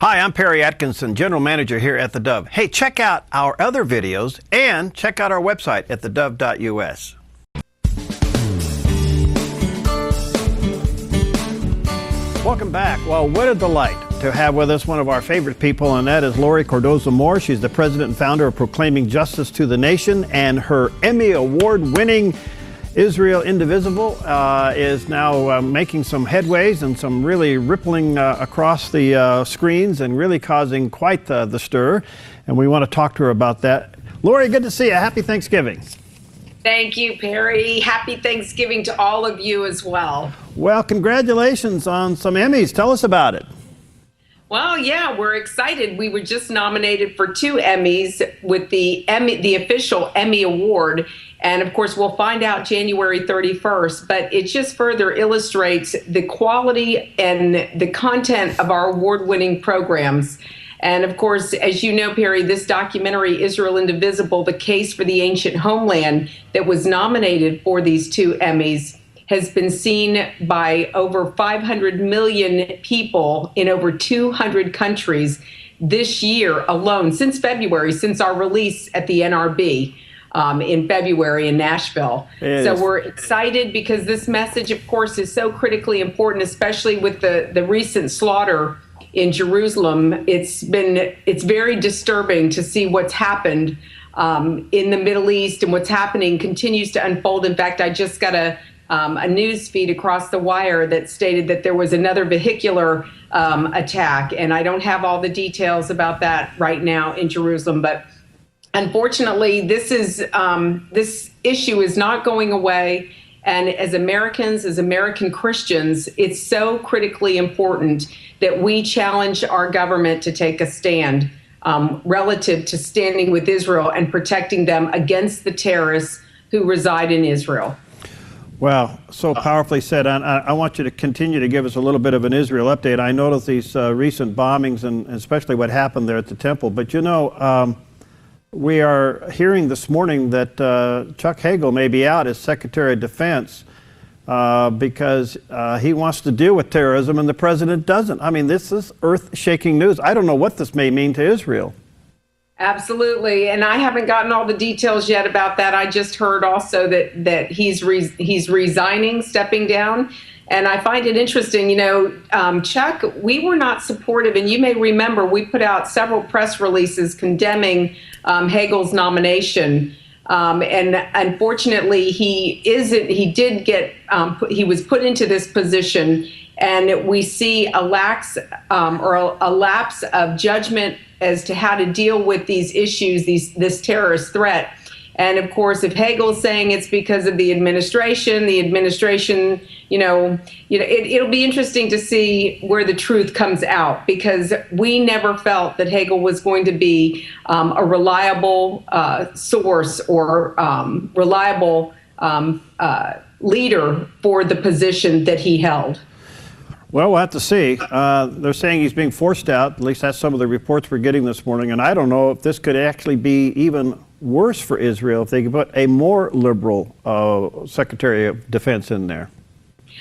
Hi, I'm Perry Atkinson, General Manager here at theDove. Hey, check out our other videos and check out our website at thedove.us. Welcome back. Well, what a delight to have with us one of our favorite people, and that is Laurie Cardoza-Moore. She's the president and founder of Proclaiming Justice to the Nation, and her Emmy Award-winning Israel Indivisible is now making some headways and some really rippling across the screens and really causing quite the stir. And we want to talk to her about that. Laurie, good to see you. Happy Thanksgiving. Thank you, Perry. Happy Thanksgiving to all of you as well. Well, congratulations on some Emmys. Tell us about it. Well, yeah, we're excited. We were just nominated for 2 Emmys with the official Emmy Award. And of course, we'll find out January 31st, but it just further illustrates the quality and the content of our award-winning programs. And of course, as you know, Perry, this documentary, Israel Indivisible, The Case for the Ancient Homeland, that was nominated for these 2 Emmys, has been seen by over 500 million people in over 200 countries this year alone, since February, since our release at the NRB. In February in Nashville. So we're excited because this message, of course, is so critically important, especially with the recent slaughter in Jerusalem. It's very disturbing to see what's happened in the Middle East, and what's happening continues to unfold. In fact, I just got a news feed across the wire that stated that there was another vehicular attack, and I don't have all the details about that right now in Jerusalem, but unfortunately, this issue is not going away. And as Americans, as American Christians, it's so critically important that we challenge our government to take a stand relative to standing with Israel and protecting them against the terrorists who reside in Israel. Well, so powerfully said. And I want you to continue to give us a little bit of an Israel update. I noticed these recent bombings and especially what happened there at the temple. But you know, we are hearing this morning that Chuck Hagel may be out as Secretary of Defense because he wants to deal with terrorism and the president doesn't. I mean, this is earth-shaking news. I don't know what this may mean to Israel. Absolutely, and I haven't gotten all the details yet about that. I just heard also that he's resigning, stepping down. And I find it interesting, you know, Chuck, we were not supportive, and you may remember we put out several press releases condemning Hagel's nomination. And unfortunately, he was put into this position, and we see a lapse of judgment as to how to deal with these issues, this terrorist threat. And of course, if Hagel's saying it's because of the administration, it'll be interesting to see where the truth comes out, because we never felt that Hagel was going to be a reliable source or reliable leader for the position that he held. Well, we'll have to see. They're saying he's being forced out. At least that's some of the reports we're getting this morning. And I don't know if this could actually be even worse for Israel if they could put a more liberal Secretary of Defense in there.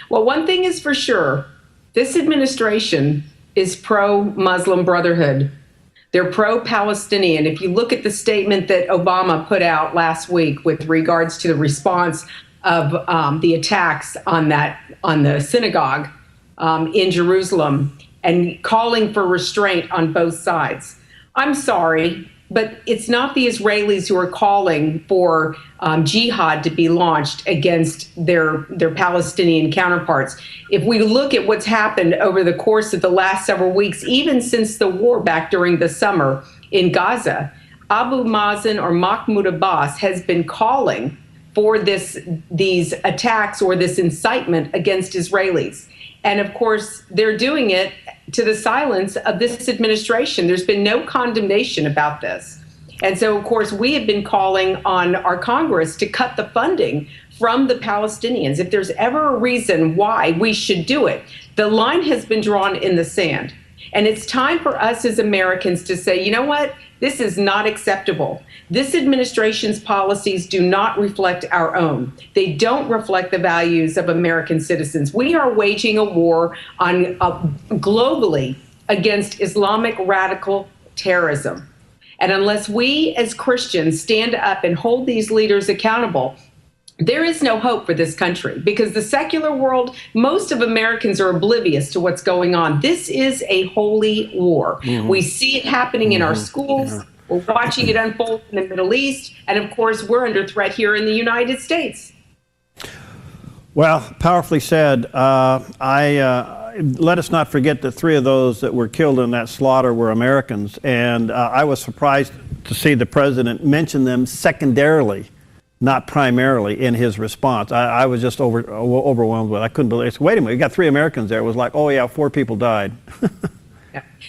Well, one thing is for sure, this administration is pro-Muslim Brotherhood. They're pro-Palestinian. If you look at the statement that Obama put out last week with regards to the response of the attacks on the synagogue in Jerusalem and calling for restraint on both sides. I'm sorry, but it's not the Israelis who are calling for jihad to be launched against their Palestinian counterparts. If we look at what's happened over the course of the last several weeks, even since the war back during the summer in Gaza, Abu Mazen or Mahmoud Abbas has been calling for these attacks or this incitement against Israelis. And of course, they're doing it to the silence of this administration. There's been no condemnation about this. And so, of course, we have been calling on our Congress to cut the funding from the Palestinians. If there's ever a reason why we should do it, the line has been drawn in the sand. And it's time for us as Americans to say, you know what? This is not acceptable. This administration's policies do not reflect our own. They don't reflect the values of American citizens. We are waging a war on globally against Islamic radical terrorism. And unless we as Christians stand up and hold these leaders accountable, there is no hope for this country, because the secular world, most of Americans are oblivious to what's going on. This is a holy war. We see it happening in our schools. We're watching it unfold in the Middle East. And of course, we're under threat here in the United States. Well, powerfully said. Let us not forget that 3 of those that were killed in that slaughter were Americans. And I was surprised to see the president mention them secondarily, not primarily, in his response. I was just overwhelmed with it. I couldn't believe it. Wait a minute, you got 3 Americans there. It was like, oh yeah, 4 people died.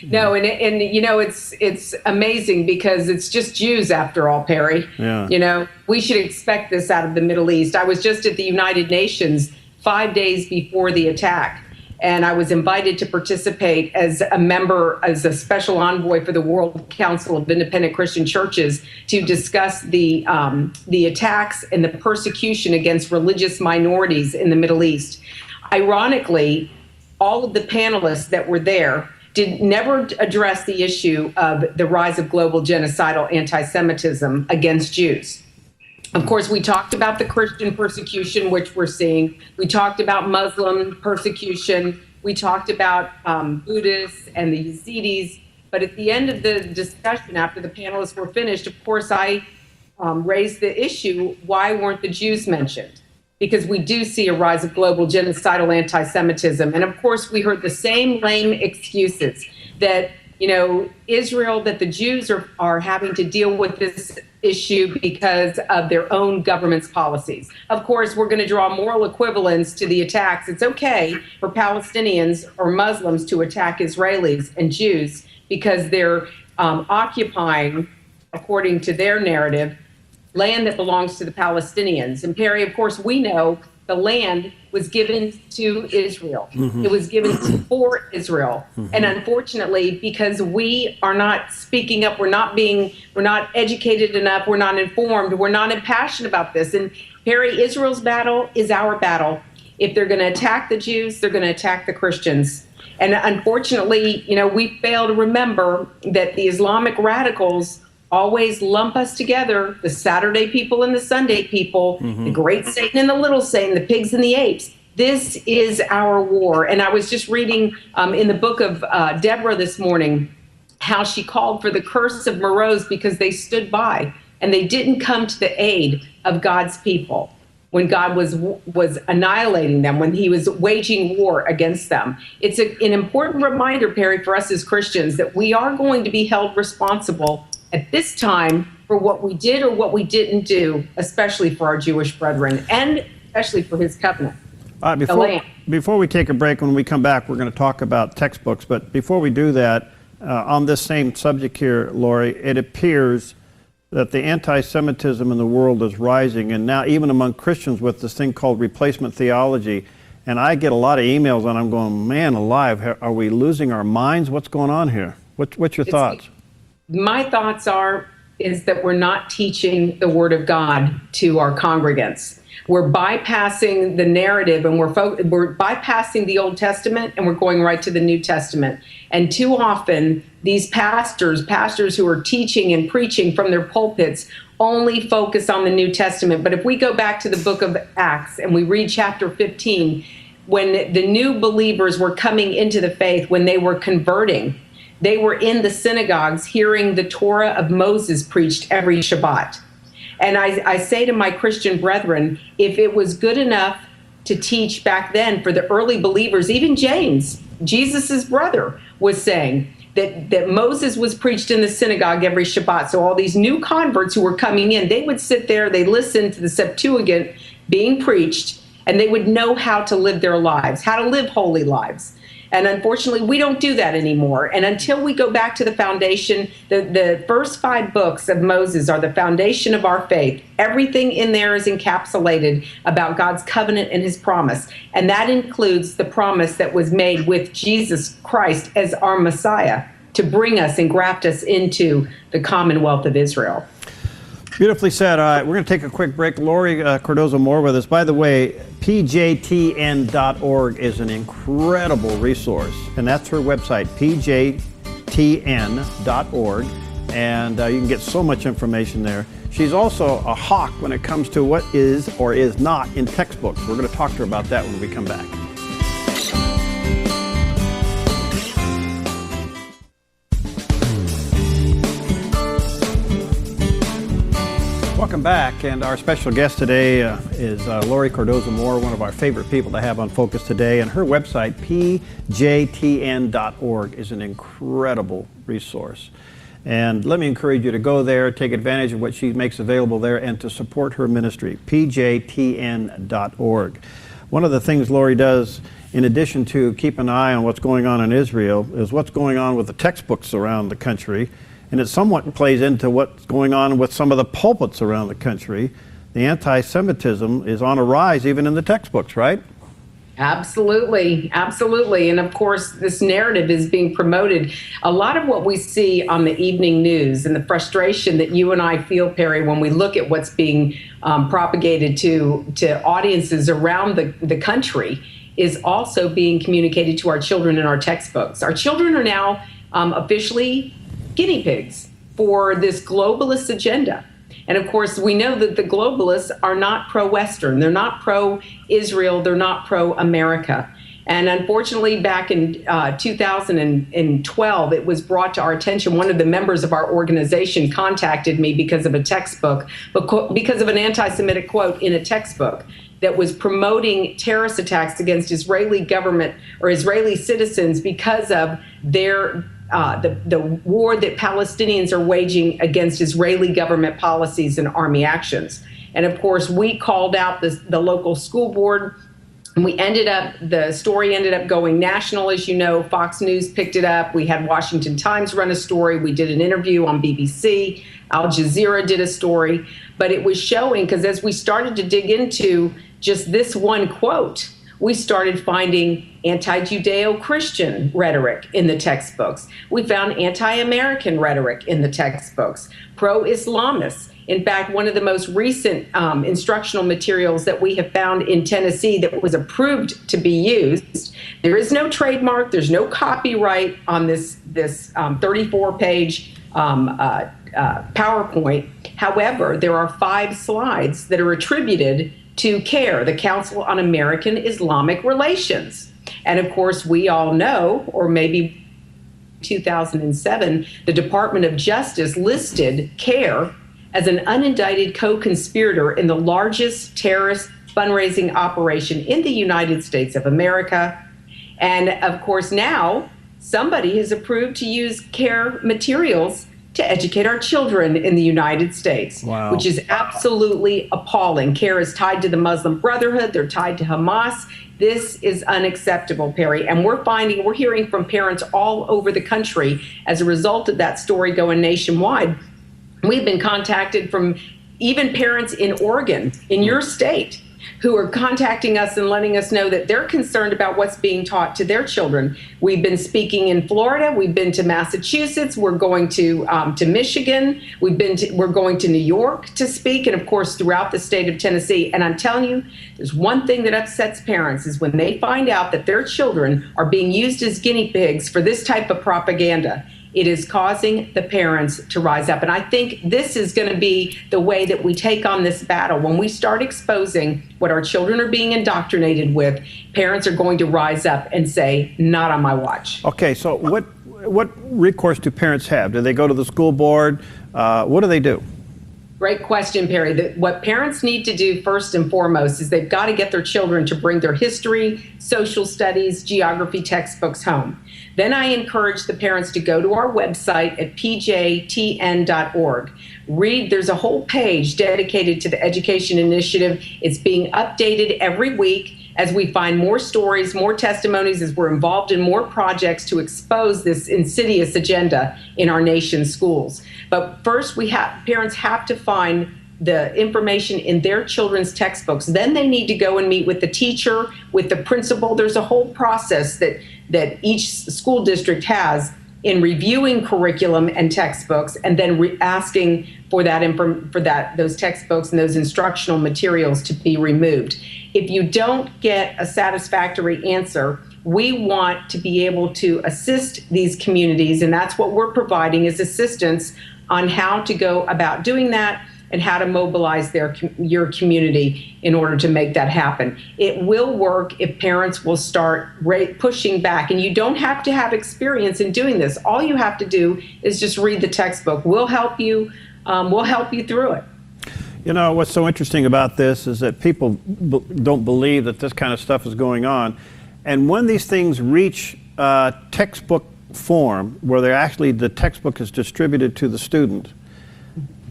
No, and you know, it's amazing because it's just Jews after all, Perry. Yeah. You know, we should expect this out of the Middle East. I was just at the United Nations 5 days before the attack, and I was invited to participate as a member, as a special envoy for the World Council of Independent Christian Churches, to discuss the attacks and the persecution against religious minorities in the Middle East. Ironically, all of the panelists that were there never address the issue of the rise of global genocidal anti-Semitism against Jews. Of course, we talked about the Christian persecution, which we're seeing. We talked about Muslim persecution. We talked about Buddhists and the Yazidis. But at the end of the discussion, after the panelists were finished, of course, I raised the issue, why weren't the Jews mentioned? Because we do see a rise of global genocidal anti-Semitism. And of course, we heard the same lame excuses that, you know, Israel, that the Jews are having to deal with this issue because of their own government's policies. Of course, we're going to draw moral equivalence to the attacks. It's okay for Palestinians or Muslims to attack Israelis and Jews because they're occupying, according to their narrative, land that belongs to the Palestinians. And Perry, of course, we know the land was given to Israel. It was given for Israel. And unfortunately, because we are not speaking up, we're not educated enough, we're not informed, we're not impassioned about this. And Perry, Israel's battle is our battle. If they're going to attack the Jews, they're going to attack the Christians. And unfortunately, you know, we fail to remember that the Islamic radicals always lump us together, the Saturday people and the Sunday people, the great Satan and the little Satan, the pigs and the apes. This is our war. And I was just reading in the book of Deborah this morning how she called for the curse of Meroz because they stood by and they didn't come to the aid of God's people when God was annihilating them, when he was waging war against them. It's an important reminder, Perry, for us as Christians that we are going to be held responsible at this time for what we did or what we didn't do, especially for our Jewish brethren and especially for his covenant. All right, before we take a break, when we come back, we're going to talk about textbooks. But before we do that, on this same subject here, Laurie, it appears that the anti-Semitism in the world is rising, and now even among Christians with this thing called replacement theology. And I get a lot of emails and I'm going, man alive, are we losing our minds? What's going on here? What's your thoughts? My thoughts is that we're not teaching the Word of God to our congregants. We're bypassing the narrative and we're bypassing the Old Testament and we're going right to the New Testament. And too often, these pastors who are teaching and preaching from their pulpits only focus on the New Testament. But if we go back to the book of Acts and we read chapter 15, when the new believers were coming into the faith, when they were converting, they were in the synagogues hearing the Torah of Moses preached every Shabbat. And I say to my Christian brethren, if it was good enough to teach back then for the early believers, even James, Jesus's brother, was saying that Moses was preached in the synagogue every Shabbat. So all these new converts who were coming in, they would sit there, they listened to the Septuagint being preached, and they would know how to live their lives, how to live holy lives. And unfortunately, we don't do that anymore. And until we go back to the foundation, the first 5 books of Moses are the foundation of our faith. Everything in there is encapsulated about God's covenant and his promise. And that includes the promise that was made with Jesus Christ as our Messiah to bring us and graft us into the Commonwealth of Israel. Beautifully said. All right, we're going to take a quick break. Laurie Cardoza-Moore with us. By the way, pjtn.org is an incredible resource, and that's her website, pjtn.org, and you can get so much information there. She's also a hawk when it comes to what is or is not in textbooks. We're going to talk to her about that when we come back. Welcome back, and our special guest today is Laurie Cardoza-Moore, one of our favorite people to have on Focus today, and her website, pjtn.org, is an incredible resource. And let me encourage you to go there, take advantage of what she makes available there, and to support her ministry, pjtn.org. One of the things Laurie does, in addition to keep an eye on what's going on in Israel, is what's going on with the textbooks around the country. And it somewhat plays into what's going on with some of the pulpits around the country. The anti-Semitism is on a rise even in the textbooks, right? Absolutely, absolutely. And of course, this narrative is being promoted. A lot of what we see on the evening news and the frustration that you and I feel, Perry, when we look at what's being propagated to audiences around the country is also being communicated to our children in our textbooks. Our children are now officially guinea pigs for this globalist agenda. And of course, we know that the globalists are not pro-Western. They're not pro-Israel. They're not pro-America. And unfortunately, back in 2012, it was brought to our attention. One of the members of our organization contacted me because of a textbook, because of an anti-Semitic quote in a textbook that was promoting terrorist attacks against Israeli government or Israeli citizens because of their the war that Palestinians are waging against Israeli government policies and army actions. And of course, we called out the local school board, and the story ended up going national. As you know, Fox News picked it up. We had Washington Times run a story. We did an interview on BBC. Al Jazeera did a story. But it was showing, because as we started to dig into just this one quote, we started finding anti-Judeo-Christian rhetoric in the textbooks. We found anti-American rhetoric in the textbooks, pro-Islamists. In fact, one of the most recent instructional materials that we have found in Tennessee that was approved to be used, there is no trademark, there's no copyright on this 34-page PowerPoint. However, there are 5 slides that are attributed to CARE, the Council on American Islamic Relations. And of course, we all know, or maybe 2007, the Department of Justice listed CARE as an unindicted co-conspirator in the largest terrorist fundraising operation in the United States of America. And of course, now somebody has approved to use CARE materials to educate our children in the United States, wow, which is absolutely appalling. CARE is tied to the Muslim Brotherhood. They're tied to Hamas. This is unacceptable, Perry. And we're hearing from parents all over the country as a result of that story going nationwide. We've been contacted from even parents in Oregon, in your state, who are contacting us and letting us know that they're concerned about what's being taught to their children. We've been speaking in Florida. We've been to Massachusetts. We're going to Michigan. We're going to New York to speak, and of course throughout the state of Tennessee. And I'm telling you, there's one thing that upsets parents is when they find out that their children are being used as guinea pigs for this type of propaganda. It is causing the parents to rise up. And I think this is going to be the way that we take on this battle. When we start exposing what our children are being indoctrinated with, parents are going to rise up and say, not on my watch. Okay, so what recourse do parents have? Do they go to the school board? What do they do? Great question, Perry. What parents need to do first and foremost is they've got to get their children to bring their history, social studies, geography textbooks home. Then I encourage the parents to go to our website at pjtn.org. There's a whole page dedicated to the Education Initiative. It's being updated every week as we find more stories, more testimonies, as we're involved in more projects to expose this insidious agenda in our nation's schools. But first, parents have to find the information in their children's textbooks. Then they need to go and meet with the teacher, with the principal. There's a whole process that each school district has in reviewing curriculum and textbooks, and then asking for those textbooks and those instructional materials to be removed. If you don't get a satisfactory answer, we want to be able to assist these communities, and that's what we're providing, is assistance on how to go about doing that and how to mobilize your community in order to make that happen. It will work if parents will start pushing back. And you don't have to have experience in doing this. All you have to do is just read the textbook. We'll help you. We'll help you through it. You know, what's so interesting about this is that people don't believe that this kind of stuff is going on. And when these things reach textbook form, where the textbook is distributed to the student,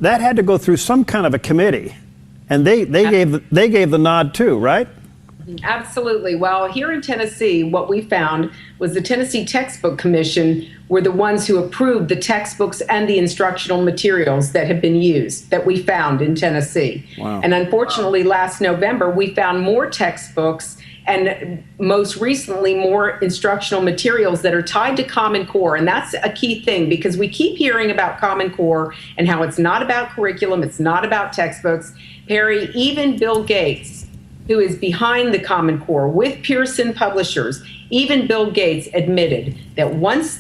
that had to go through some kind of a committee, and they gave the nod too, right? Absolutely. Well, here in Tennessee, what we found was the Tennessee Textbook Commission were the ones who approved the textbooks and the instructional materials that have been used, that we found in Tennessee. Wow. And unfortunately, last November, we found more textbooks and most recently more instructional materials that are tied to Common Core. And that's a key thing, because we keep hearing about Common Core and how it's not about curriculum, it's not about textbooks. Perry, even Bill Gates, who is behind the Common Core with Pearson Publishers, even Bill Gates admitted that once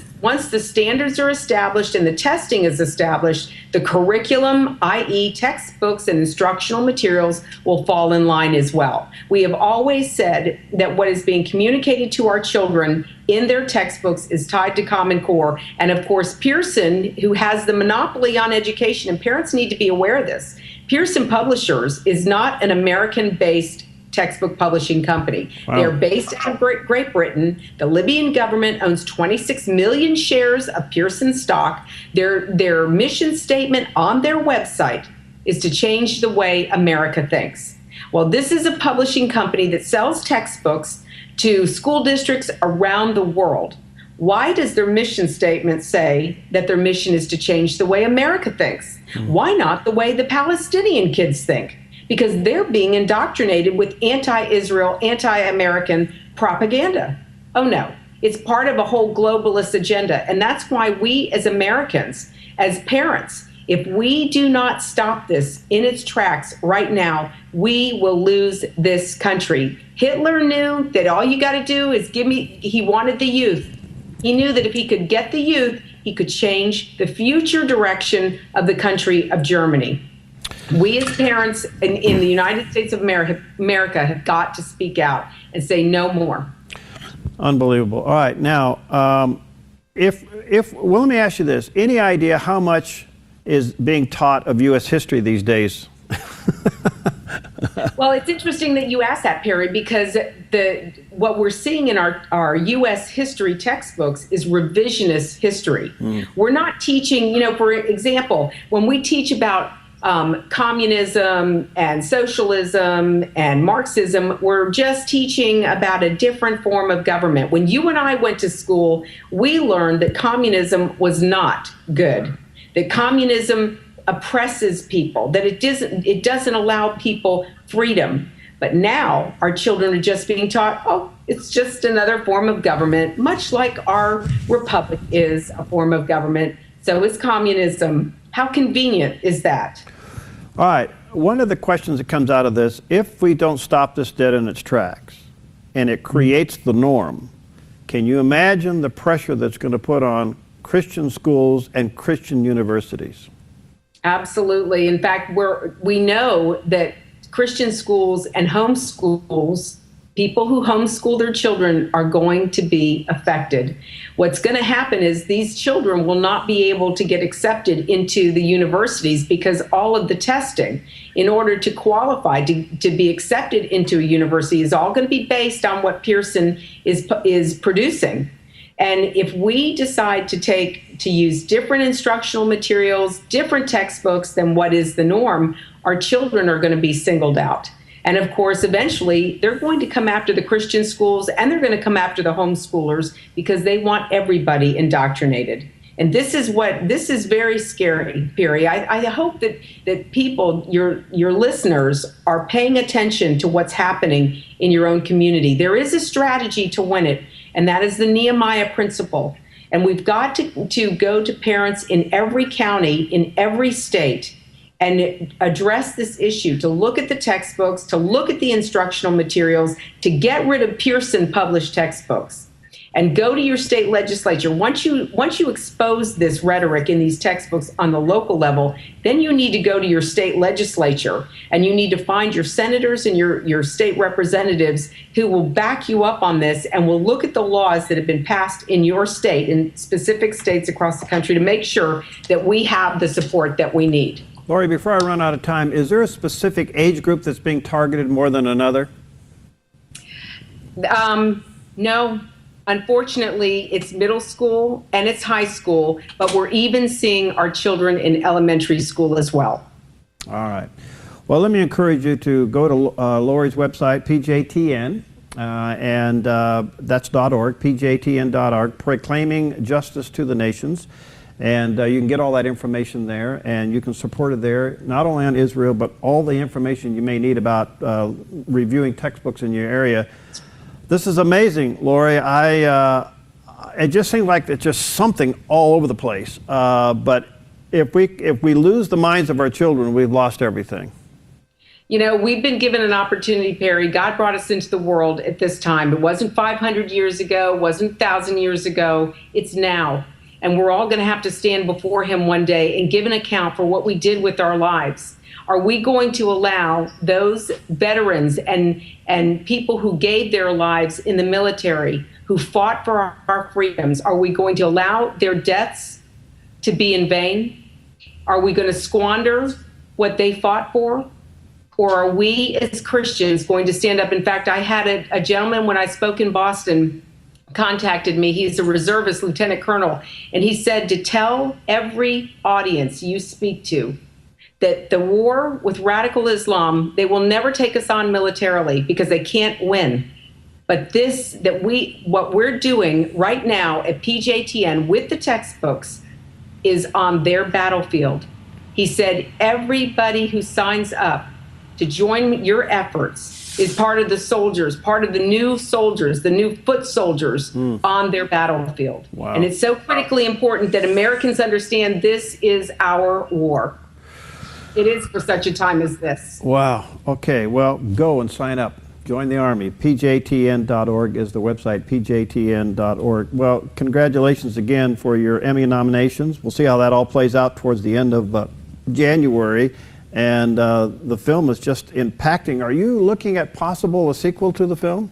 the standards are established and the testing is established, the curriculum, i.e. textbooks and instructional materials, will fall in line as well. We have always said that what is being communicated to our children in their textbooks is tied to Common Core. And of course, Pearson, who has the monopoly on education, and parents need to be aware of this, Pearson Publishers is not an American-based textbook publishing company. Wow. They're based in Great Britain. The Libyan government owns 26 million shares of Pearson stock. Their mission statement on their website is to change the way America thinks. Well, this is a publishing company that sells textbooks to school districts around the world. Why does their mission statement say that their mission is to change the way America thinks? Why not the way the Palestinian kids think? Because they're being indoctrinated with anti-Israel, anti-American propaganda. Oh no, it's part of a whole globalist agenda. And that's why we as Americans, as parents, if we do not stop this in its tracks right now, we will lose this country. Hitler knew that all you got to do is he wanted the youth. He knew that if he could get the youth, he could change the future direction of the country of Germany. We as parents in the United States of America have got to speak out and say no more. Unbelievable. All right, now, well, let me ask you this. Any idea how much is being taught of U.S. history these days? Well, it's interesting that you asked that, Perry, because what we're seeing in our U.S. history textbooks is revisionist history. We're not teaching, for example, when we teach about communism and socialism and Marxism, we're just teaching about a different form of government. When you and I went to school, we learned that communism was not good, that communism oppresses people, that it doesn't allow people freedom. But now our children are just being taught, oh, it's just another form of government, much like our republic is a form of government. So is communism. How convenient is that? All right, one of the questions that comes out of this, if we don't stop this dead in its tracks and it creates the norm, can you imagine the pressure that's going to put on Christian schools and Christian universities? Absolutely. In fact, we know that Christian schools and homeschools, people who homeschool their children, are going to be affected. What's going to happen is these children will not be able to get accepted into the universities because all of the testing in order to qualify to be accepted into a university is all going to be based on what Pearson is producing. And if we decide to use different instructional materials, different textbooks than what is the norm, our children are going to be singled out. And of course, eventually, they're going to come after the Christian schools and they're going to come after the homeschoolers because they want everybody indoctrinated. And this is very scary, Perry. I hope that people, your listeners, are paying attention to what's happening in your own community. There is a strategy to win it, and that is the Nehemiah principle. And we've got to go to parents in every county, in every state, and address this issue, to look at the textbooks, to look at the instructional materials, to get rid of Pearson published textbooks. And go to your state legislature. Once you expose this rhetoric in these textbooks on the local level, then you need to go to your state legislature, and you need to find your senators and your state representatives who will back you up on this and will look at the laws that have been passed in your state, in specific states across the country, to make sure that we have the support that we need. Laurie, before I run out of time, is there a specific age group that's being targeted more than another? No. Unfortunately, it's middle school and it's high school, but we're even seeing our children in elementary school as well. All right. Well, let me encourage you to go to Laurie's website, PJTN, and that's .org, PJTN.org, Proclaiming Justice to the Nations. And you can get all that information there, and you can support it there, not only on Israel, but all the information you may need about reviewing textbooks in your area. This is amazing, Laurie. It just seems like it's just something all over the place. But if we lose the minds of our children, we've lost everything. You know, we've been given an opportunity, Perry. God brought us into the world at this time. It wasn't 500 years ago, wasn't 1,000 years ago. It's now. And we're all going to have to stand before him one day and give an account for what we did with our lives. Are we going to allow those veterans and people who gave their lives in the military, who fought for our freedoms, are we going to allow their deaths to be in vain? Are we going to squander what they fought for? Or are we as Christians going to stand up? In fact, I had a gentleman when I spoke in Boston contacted me. He's a reservist lieutenant colonel, and he said to tell every audience you speak to that the war with radical Islam, they will never take us on militarily because they can't win. But what we're doing right now at PJTN with the textbooks is on their battlefield. He said everybody who signs up to join your efforts is part of the soldiers, part of the new soldiers, the new foot soldiers on their battlefield. Wow. And it's so critically important that Americans understand this is our war. It is for such a time as this. Wow. Okay. Well, go and sign up. Join the Army. PJTN.org is the website, PJTN.org. Well, congratulations again for your Emmy nominations. We'll see how that all plays out towards the end of January. And the film is just impacting. Are you looking at a sequel to the film?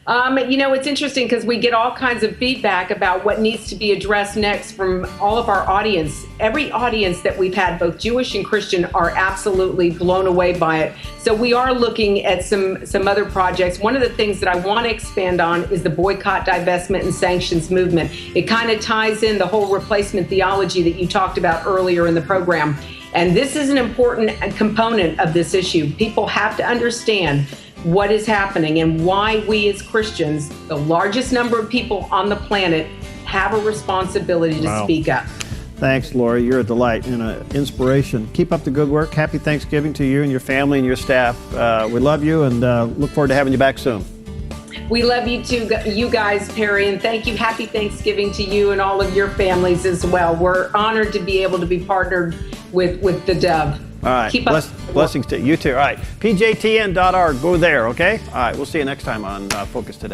You know, it's interesting because we get all kinds of feedback about what needs to be addressed next from all of our audience. Every audience that we've had, both Jewish and Christian, are absolutely blown away by it. So we are looking at some other projects. One of the things that I want to expand on is the boycott, divestment, and sanctions movement. It kind of ties in the whole replacement theology that you talked about earlier in the program. And this is an important component of this issue. People have to understand what is happening and why we as Christians, the largest number of people on the planet, have a responsibility to speak up. Thanks, Laurie. You're a delight and an inspiration. Keep up the good work. Happy Thanksgiving to you and your family and your staff. We love you and look forward to having you back soon. We love you too, you guys, Perry, and thank you. Happy Thanksgiving to you and all of your families as well. We're honored to be able to be partnered with theDove. All right. Keep up. Blessings to you too. All right. PJTN.org. Go there, okay? All right. We'll see you next time on Focus Today.